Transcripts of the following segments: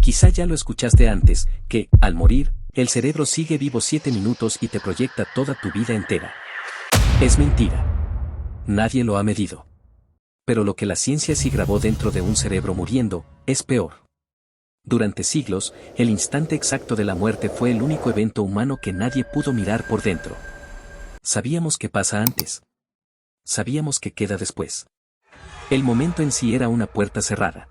Quizá ya lo escuchaste antes, que, al morir, el cerebro sigue vivo 7 minutos y te proyecta toda tu vida entera. Es mentira. Nadie lo ha medido. Pero lo que la ciencia sí grabó dentro de un cerebro muriendo, es peor. Durante siglos, el instante exacto de la muerte fue el único evento humano que nadie pudo mirar por dentro. Sabíamos qué pasa antes. Sabíamos qué queda después. El momento en sí era una puerta cerrada.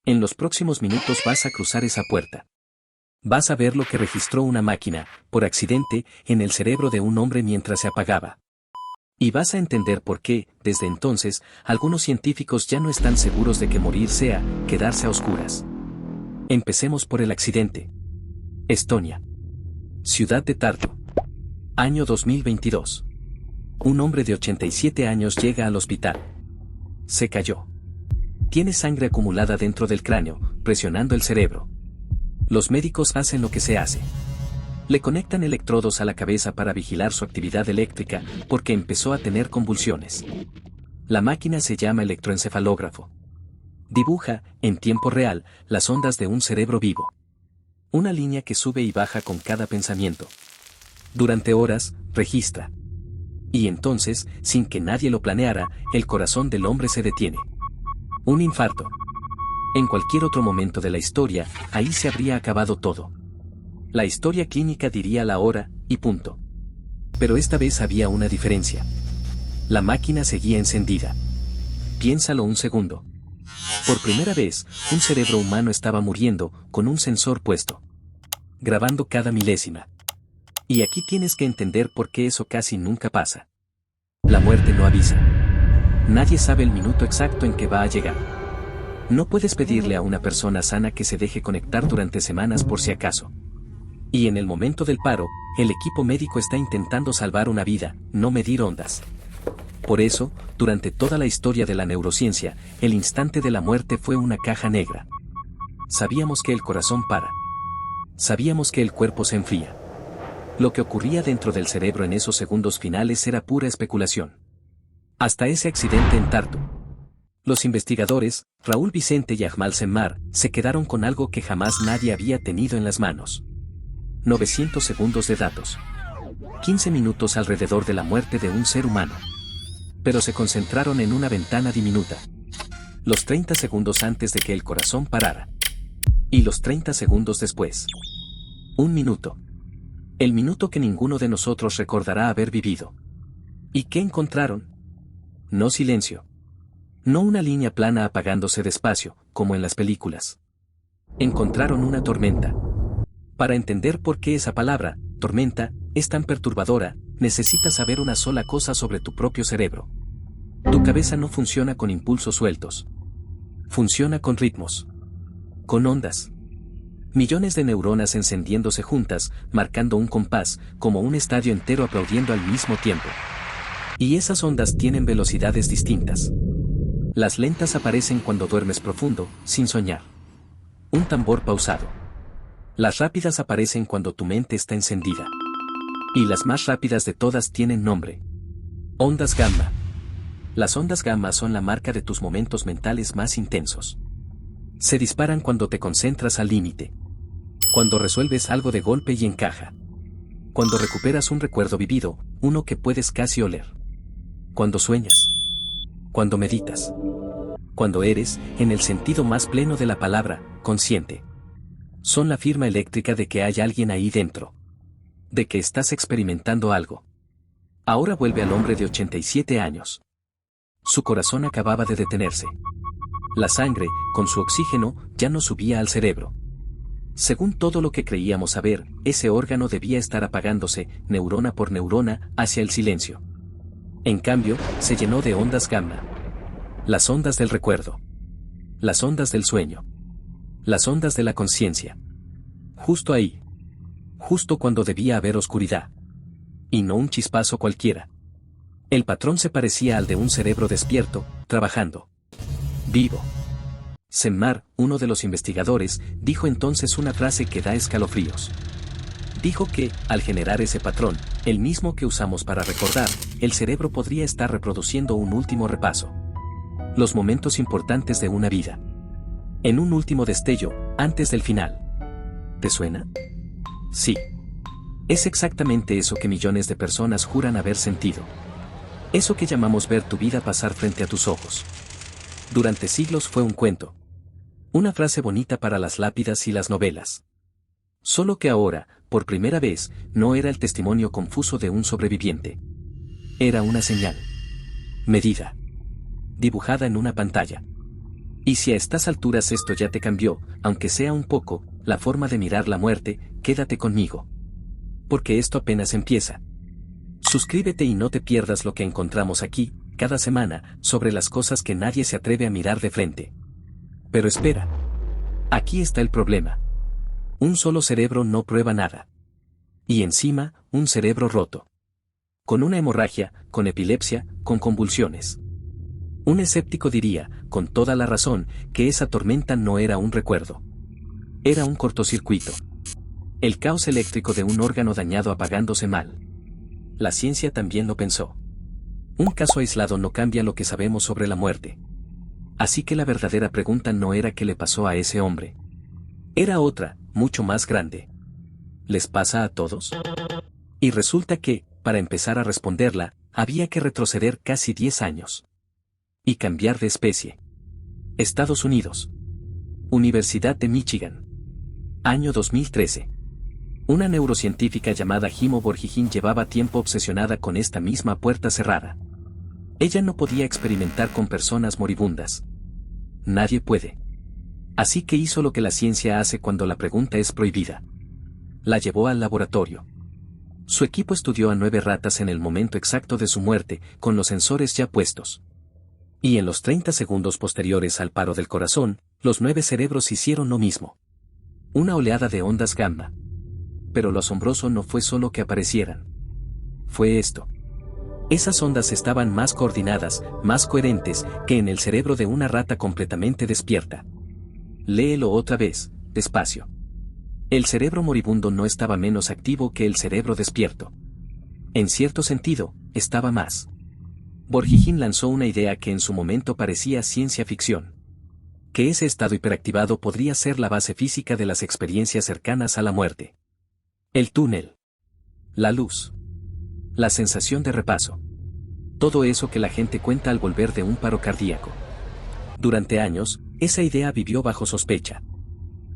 En los próximos minutos vas a cruzar esa puerta. Vas a ver lo que registró una máquina, por accidente, en el cerebro de un hombre mientras se apagaba. Y vas a entender por qué, desde entonces, algunos científicos ya no están seguros de que morir sea quedarse a oscuras. Empecemos por el accidente. Estonia. Ciudad de Tartu. Año 2022. Un hombre de 87 años llega al hospital. Se cayó. Tiene sangre acumulada dentro del cráneo, presionando el cerebro. Los médicos hacen lo que se hace. Le conectan electrodos a la cabeza para vigilar su actividad eléctrica, porque empezó a tener convulsiones. La máquina se llama electroencefalógrafo. Dibuja, en tiempo real, las ondas de un cerebro vivo. Una línea que sube y baja con cada pensamiento. Durante horas, registra. Y entonces, sin que nadie lo planeara, el corazón del hombre se detiene. Un infarto. En cualquier otro momento de la historia, ahí se habría acabado todo. La historia clínica diría la hora, y punto. Pero esta vez había una diferencia. La máquina seguía encendida. Piénsalo un segundo. Por primera vez, un cerebro humano estaba muriendo, con un sensor puesto. Grabando cada milésima. Y aquí tienes que entender por qué eso casi nunca pasa. La muerte no avisa. Nadie sabe el minuto exacto en que va a llegar. No puedes pedirle a una persona sana que se deje conectar durante semanas por si acaso. Y en el momento del paro, el equipo médico está intentando salvar una vida, no medir ondas. Por eso, durante toda la historia de la neurociencia, el instante de la muerte fue una caja negra. Sabíamos que el corazón para. Sabíamos que el cuerpo se enfría. Lo que ocurría dentro del cerebro en esos segundos finales era pura especulación. Hasta ese accidente en Tartu. Los investigadores, Raúl Vicente y Ajmal Semmar, se quedaron con algo que jamás nadie había tenido en las manos. 900 segundos de datos. 15 minutos alrededor de la muerte de un ser humano. Pero se concentraron en una ventana diminuta. Los 30 segundos antes de que el corazón parara. Y los 30 segundos después. Un minuto. El minuto que ninguno de nosotros recordará haber vivido. ¿Y qué encontraron? No silencio. No una línea plana apagándose despacio, como en las películas. Encontraron una tormenta. Para entender por qué esa palabra, tormenta, es tan perturbadora, necesitas saber una sola cosa sobre tu propio cerebro. Tu cabeza no funciona con impulsos sueltos. Funciona con ritmos. Con ondas. Millones de neuronas encendiéndose juntas, marcando un compás, como un estadio entero aplaudiendo al mismo tiempo. Y esas ondas tienen velocidades distintas. Las lentas aparecen cuando duermes profundo, sin soñar. Un tambor pausado. Las rápidas aparecen cuando tu mente está encendida. Y las más rápidas de todas tienen nombre. Ondas gamma. Las ondas gamma son la marca de tus momentos mentales más intensos. Se disparan cuando te concentras al límite. Cuando resuelves algo de golpe y encaja. Cuando recuperas un recuerdo vivido, uno que puedes casi oler. Cuando sueñas. Cuando meditas. Cuando eres, en el sentido más pleno de la palabra, consciente. Son la firma eléctrica de que hay alguien ahí dentro. De que estás experimentando algo. Ahora vuelve al hombre de 87 años. Su corazón acababa de detenerse. La sangre, con su oxígeno, ya no subía al cerebro. Según todo lo que creíamos saber, ese órgano debía estar apagándose, neurona por neurona, hacia el silencio. En cambio, se llenó de ondas gamma. Las ondas del recuerdo. Las ondas del sueño. Las ondas de la conciencia. Justo ahí. Justo cuando debía haber oscuridad. Y no un chispazo cualquiera. El patrón se parecía al de un cerebro despierto, trabajando. Vivo. Semmar, uno de los investigadores, dijo entonces una frase que da escalofríos. Dijo que, al generar ese patrón, el mismo que usamos para recordar, el cerebro podría estar reproduciendo un último repaso. Los momentos importantes de una vida. En un último destello, Antes del final. ¿Te suena? Sí. Es exactamente eso que millones de personas juran haber sentido. Eso que llamamos ver tu vida pasar frente a tus ojos. Durante siglos fue un cuento. Una frase bonita para las lápidas y las novelas. Solo que ahora, por primera vez, no era el testimonio confuso de un sobreviviente. Era una señal. Medida. Dibujada en una pantalla. Y si a estas alturas esto ya te cambió, aunque sea un poco, la forma de mirar la muerte, quédate conmigo. Porque esto apenas empieza. Suscríbete y no te pierdas lo que encontramos aquí, cada semana, sobre las cosas que nadie se atreve a mirar de frente. Pero espera. Aquí está el problema. Un solo cerebro no prueba nada. Y encima, un cerebro roto. Con una hemorragia, con epilepsia, con convulsiones. Un escéptico diría, con toda la razón, que esa tormenta no era un recuerdo. Era un cortocircuito. El caos eléctrico de un órgano dañado apagándose mal. La ciencia también lo pensó. Un caso aislado no cambia lo que sabemos sobre la muerte. Así que la verdadera pregunta no era qué le pasó a ese hombre. Era otra, mucho más grande. ¿Les pasa a todos? Y resulta que, para empezar a responderla, había que retroceder casi 10 años. Y cambiar de especie. Estados Unidos. Universidad de Michigan. Año 2013. Una neurocientífica llamada Himo Borjigin llevaba tiempo obsesionada con esta misma puerta cerrada. Ella no podía experimentar con personas moribundas. Nadie puede. Así que hizo lo que la ciencia hace cuando la pregunta es prohibida. La llevó al laboratorio. Su equipo estudió a 9 ratas en el momento exacto de su muerte, con los sensores ya puestos. Y en los 30 segundos posteriores al paro del corazón, los 9 cerebros hicieron lo mismo. Una oleada de ondas gamma. Pero lo asombroso no fue solo que aparecieran. Fue esto. Esas ondas estaban más coordinadas, más coherentes, que en el cerebro de una rata completamente despierta. Léelo otra vez, despacio. El cerebro moribundo no estaba menos activo que el cerebro despierto. En cierto sentido, estaba más. Borjigin lanzó una idea que en su momento parecía ciencia ficción. Que ese estado hiperactivado podría ser la base física de las experiencias cercanas a la muerte. El túnel. La luz. La sensación de repaso. Todo eso que la gente cuenta al volver de un paro cardíaco. Durante años, esa idea vivió bajo sospecha.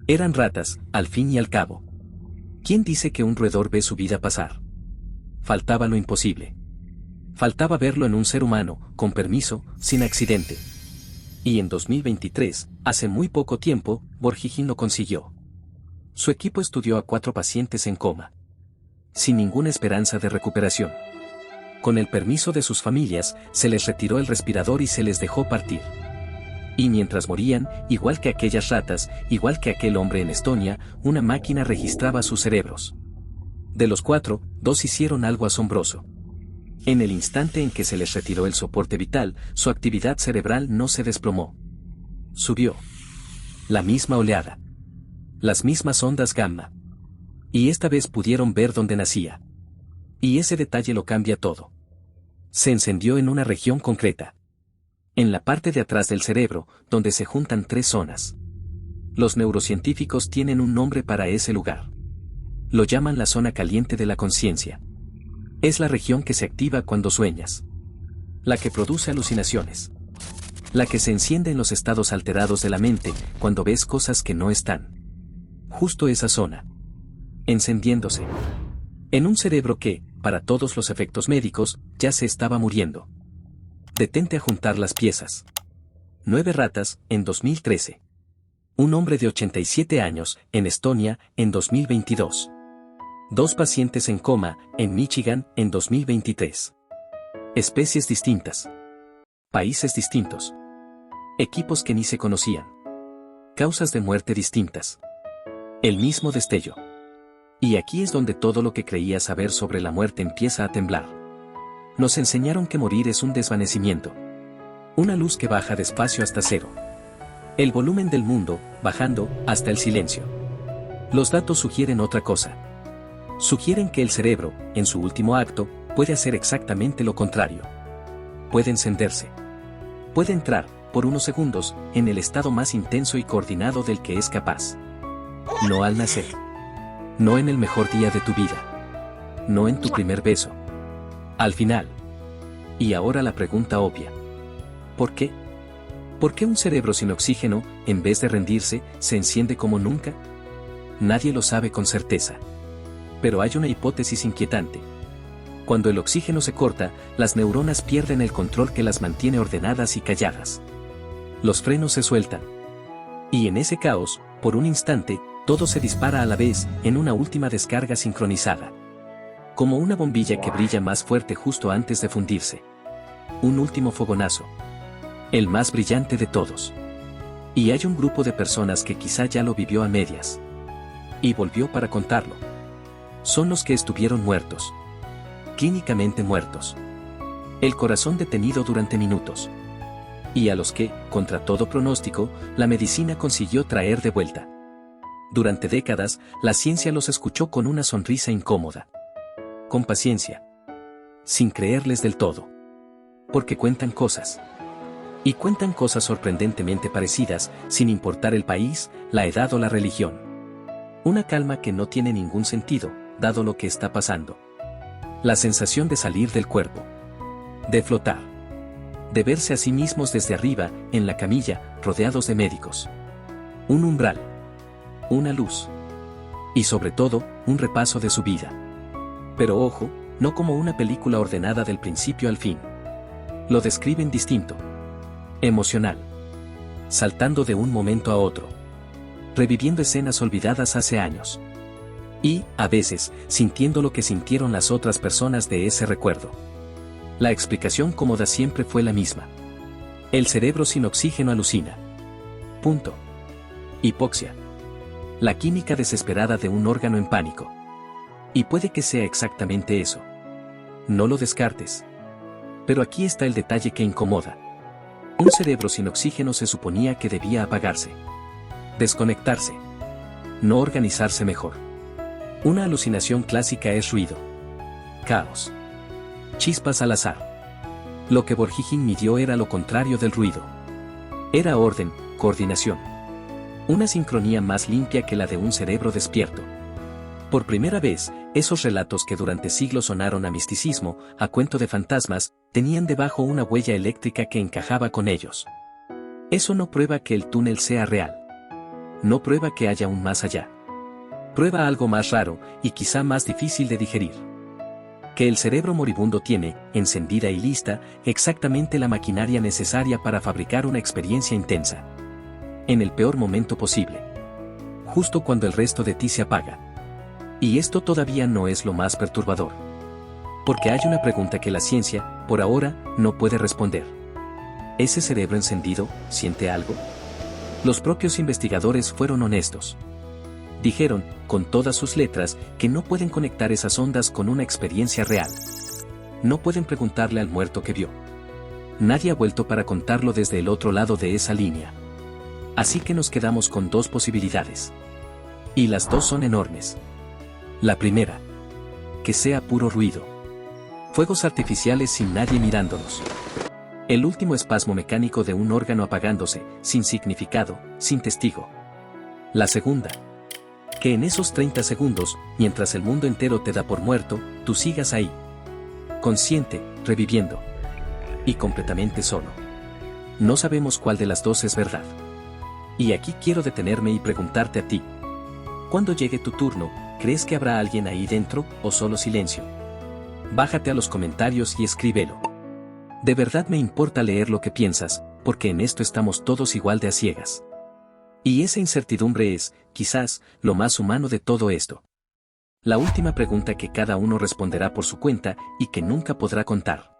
Eran ratas, al fin y al cabo. ¿Quién dice que un roedor ve su vida pasar? Faltaba lo imposible. Faltaba verlo en un ser humano, con permiso, sin accidente. Y en 2023, hace muy poco tiempo, Borjigin lo consiguió. Su equipo estudió a 4 pacientes en coma. Sin ninguna esperanza de recuperación. Con el permiso de sus familias, se les retiró el respirador y se les dejó partir. Y mientras morían, igual que aquellas ratas, igual que aquel hombre en Estonia, una máquina registraba sus cerebros. De los 4, 2 hicieron algo asombroso. En el instante en que se les retiró el soporte vital, su actividad cerebral no se desplomó. Subió. La misma oleada. Las mismas ondas gamma. Y esta vez pudieron ver dónde nacía. Y ese detalle lo cambia todo. Se encendió en una región concreta. En la parte de atrás del cerebro, donde se juntan 3 zonas. Los neurocientíficos tienen un nombre para ese lugar. Lo llaman la zona caliente de la conciencia. Es la región que se activa cuando sueñas. La que produce alucinaciones. La que se enciende en los estados alterados de la mente, cuando ves cosas que no están. Justo esa zona. Encendiéndose. En un cerebro que, para todos los efectos médicos, ya se estaba muriendo. Detente a juntar las piezas. 9 ratas, en 2013. Un hombre de 87 años, en Estonia, en 2022. 2 pacientes en coma, en Michigan, en 2023. Especies distintas. Países distintos. Equipos que ni se conocían. Causas de muerte distintas. El mismo destello. Y aquí es donde todo lo que creías saber sobre la muerte empieza a temblar. Nos enseñaron que morir es un desvanecimiento. Una luz que baja despacio hasta 0. El volumen del mundo, bajando, hasta el silencio. Los datos sugieren otra cosa. Sugieren que el cerebro, en su último acto, puede hacer exactamente lo contrario. Puede encenderse. Puede entrar, por unos segundos, en el estado más intenso y coordinado del que es capaz. No al nacer. No en el mejor día de tu vida. No en tu primer beso. Al final. Y ahora la pregunta obvia. ¿Por qué? ¿Por qué un cerebro sin oxígeno, en vez de rendirse, se enciende como nunca? Nadie lo sabe con certeza. Pero hay una hipótesis inquietante. Cuando el oxígeno se corta, las neuronas pierden el control que las mantiene ordenadas y calladas. Los frenos se sueltan. Y en ese caos, por un instante, todo se dispara a la vez, en una última descarga sincronizada. Como una bombilla que brilla más fuerte justo antes de fundirse. Un último fogonazo. El más brillante de todos. Y hay un grupo de personas que quizá ya lo vivió a medias. Y volvió para contarlo. Son los que estuvieron muertos. Clínicamente muertos. El corazón detenido durante minutos. Y a los que, contra todo pronóstico, la medicina consiguió traer de vuelta. Durante décadas, la ciencia los escuchó con una sonrisa incómoda. Con paciencia. Sin creerles del todo. Porque cuentan cosas. Y cuentan cosas sorprendentemente parecidas, sin importar el país, la edad o la religión. Una calma que no tiene ningún sentido, dado lo que está pasando. La sensación de salir del cuerpo. De flotar. De verse a sí mismos desde arriba, en la camilla, rodeados de médicos. Un umbral. Una luz. Y sobre todo, un repaso de su vida. Pero ojo, no como una película ordenada del principio al fin. Lo describen distinto. Emocional. Saltando de un momento a otro. Reviviendo escenas olvidadas hace años. Y, a veces, sintiendo lo que sintieron las otras personas de ese recuerdo. La explicación cómoda siempre fue la misma. El cerebro sin oxígeno alucina. Punto. Hipoxia. La química desesperada de un órgano en pánico. Y puede que sea exactamente eso. No lo descartes. Pero aquí está el detalle que incomoda. Un cerebro sin oxígeno se suponía que debía apagarse. Desconectarse. No organizarse mejor. Una alucinación clásica es ruido. Caos. Chispas al azar. Lo que Borjigin midió era lo contrario del ruido. Era orden, coordinación. Una sincronía más limpia que la de un cerebro despierto. Por primera vez, esos relatos que durante siglos sonaron a misticismo, a cuento de fantasmas, tenían debajo una huella eléctrica que encajaba con ellos. Eso no prueba que el túnel sea real. No prueba que haya un más allá. Prueba algo más raro, y quizá más difícil de digerir. Que el cerebro moribundo tiene, encendida y lista, exactamente la maquinaria necesaria para fabricar una experiencia intensa. En el peor momento posible. Justo cuando el resto de ti se apaga. Y esto todavía no es lo más perturbador. Porque hay una pregunta que la ciencia, por ahora, no puede responder. ¿Ese cerebro encendido, siente algo? Los propios investigadores fueron honestos. Dijeron, con todas sus letras, que no pueden conectar esas ondas con una experiencia real. No pueden preguntarle al muerto que vio. Nadie ha vuelto para contarlo desde el otro lado de esa línea. Así que nos quedamos con dos posibilidades. Y las dos son enormes. La primera. Que sea puro ruido. Fuegos artificiales sin nadie mirándonos. El último espasmo mecánico de un órgano apagándose, sin significado, sin testigo. La segunda. Que en esos 30 segundos, mientras el mundo entero te da por muerto, tú sigas ahí. Consciente, reviviendo. Y completamente solo. No sabemos cuál de las dos es verdad. Y aquí quiero detenerme y preguntarte a ti. Cuando llegue tu turno, ¿crees que habrá alguien ahí dentro, o solo silencio? Bájate a los comentarios y escríbelo. De verdad me importa leer lo que piensas, porque en esto estamos todos igual de a ciegas. Y esa incertidumbre es, quizás, lo más humano de todo esto. La última pregunta que cada uno responderá por su cuenta y que nunca podrá contar.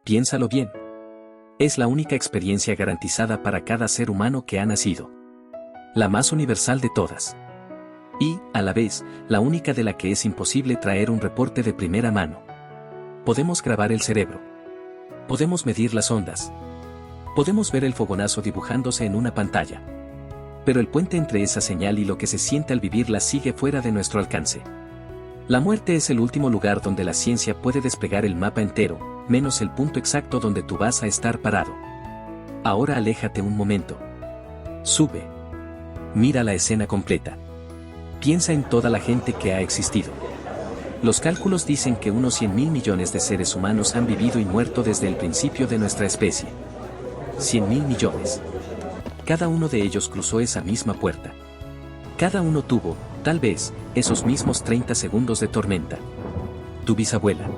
Piénsalo bien. Es la única experiencia garantizada para cada ser humano que ha nacido. La más universal de todas. Y, a la vez, la única de la que es imposible traer un reporte de primera mano. Podemos grabar el cerebro. Podemos medir las ondas. Podemos ver el fogonazo dibujándose en una pantalla. Pero el puente entre esa señal y lo que se siente al vivirla sigue fuera de nuestro alcance. La muerte es el último lugar donde la ciencia puede desplegar el mapa entero, menos el punto exacto donde tú vas a estar parado. Ahora aléjate un momento. Sube. Mira la escena completa. Piensa en toda la gente que ha existido. Los cálculos dicen que unos 100.000 millones de seres humanos han vivido y muerto desde el principio de nuestra especie. 100.000 millones. Cada uno de ellos cruzó esa misma puerta. Cada uno tuvo, tal vez, esos mismos 30 segundos de tormenta. Tu bisabuela.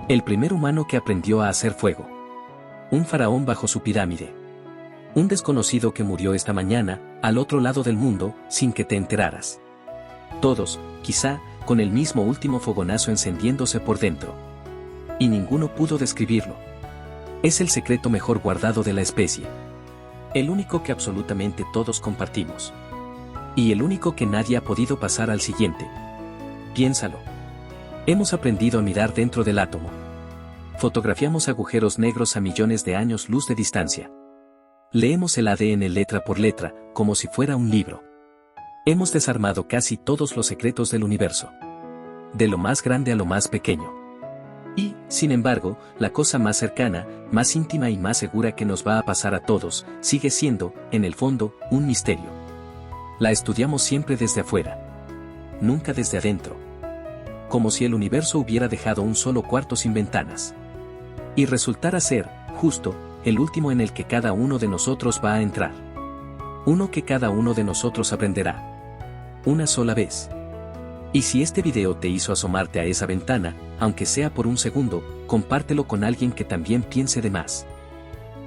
El primer humano que aprendió a hacer fuego. Un faraón bajo su pirámide. Un desconocido que murió esta mañana, al otro lado del mundo, sin que te enteraras. Todos, quizá, con el mismo último fogonazo encendiéndose por dentro. Y ninguno pudo describirlo. Es el secreto mejor guardado de la especie. El único que absolutamente todos compartimos. Y el único que nadie ha podido pasar al siguiente. Piénsalo. Hemos aprendido a mirar dentro del átomo. Fotografiamos agujeros negros a millones de años luz de distancia. Leemos el ADN letra por letra, como si fuera un libro. Hemos desarmado casi todos los secretos del universo. De lo más grande a lo más pequeño. Y, sin embargo, la cosa más cercana, más íntima y más segura que nos va a pasar a todos, sigue siendo, en el fondo, un misterio. La estudiamos siempre desde afuera. Nunca desde adentro. Como si el universo hubiera dejado un solo cuarto sin ventanas. Y resultara ser, justo, el último en el que cada uno de nosotros va a entrar. Uno que cada uno de nosotros aprenderá. Una sola vez. Y si este video te hizo asomarte a esa ventana, aunque sea por un segundo, compártelo con alguien que también piense de más.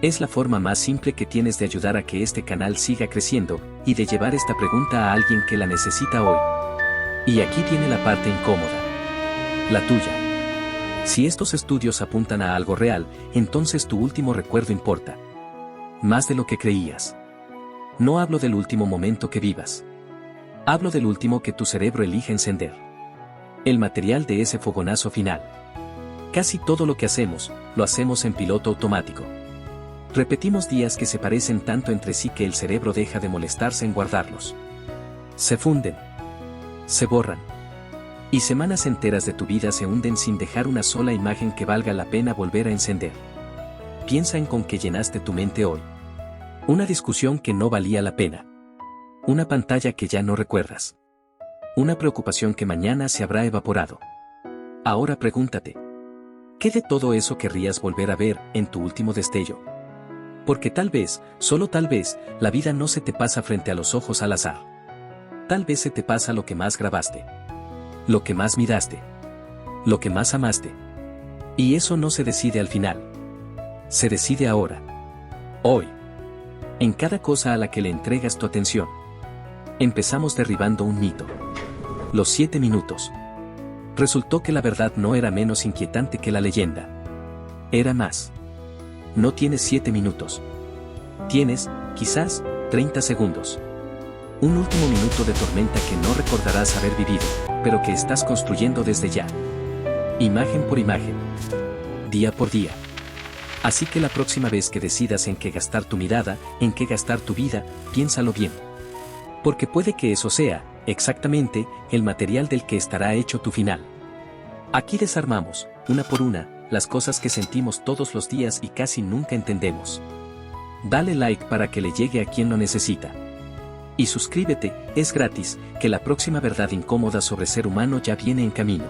Es la forma más simple que tienes de ayudar a que este canal siga creciendo, y de llevar esta pregunta a alguien que la necesita hoy. Y aquí viene la parte incómoda. La tuya. Si estos estudios apuntan a algo real, entonces tu último recuerdo importa. Más de lo que creías. No hablo del último momento que vivas. Hablo del último que tu cerebro elige encender. El material de ese fogonazo final. Casi todo lo que hacemos, lo hacemos en piloto automático. Repetimos días que se parecen tanto entre sí que el cerebro deja de molestarse en guardarlos. Se funden. Se borran. Y semanas enteras de tu vida se hunden sin dejar una sola imagen que valga la pena volver a encender. Piensa en con qué llenaste tu mente hoy. Una discusión que no valía la pena. Una pantalla que ya no recuerdas. Una preocupación que mañana se habrá evaporado. Ahora pregúntate. ¿Qué de todo eso querrías volver a ver en tu último destello? Porque tal vez, solo tal vez, la vida no se te pasa frente a los ojos al azar. Tal vez se te pasa lo que más grabaste. Lo que más miraste. Lo que más amaste. Y eso no se decide al final. Se decide ahora. Hoy. En cada cosa a la que le entregas tu atención. Empezamos derribando un mito. Los 7 minutos. Resultó que la verdad no era menos inquietante que la leyenda. Era más. No tienes 7 minutos. Tienes, quizás, 30 segundos. Un último minuto de tormenta que no recordarás haber vivido, pero que estás construyendo desde ya. Imagen por imagen. Día por día. Así que la próxima vez que decidas en qué gastar tu mirada, en qué gastar tu vida, piénsalo bien. Porque puede que eso sea, exactamente, el material del que estará hecho tu final. Aquí desarmamos, una por una, las cosas que sentimos todos los días y casi nunca entendemos. Dale like para que le llegue a quien lo necesita. Y suscríbete, es gratis, que la próxima verdad incómoda sobre ser humano ya viene en camino.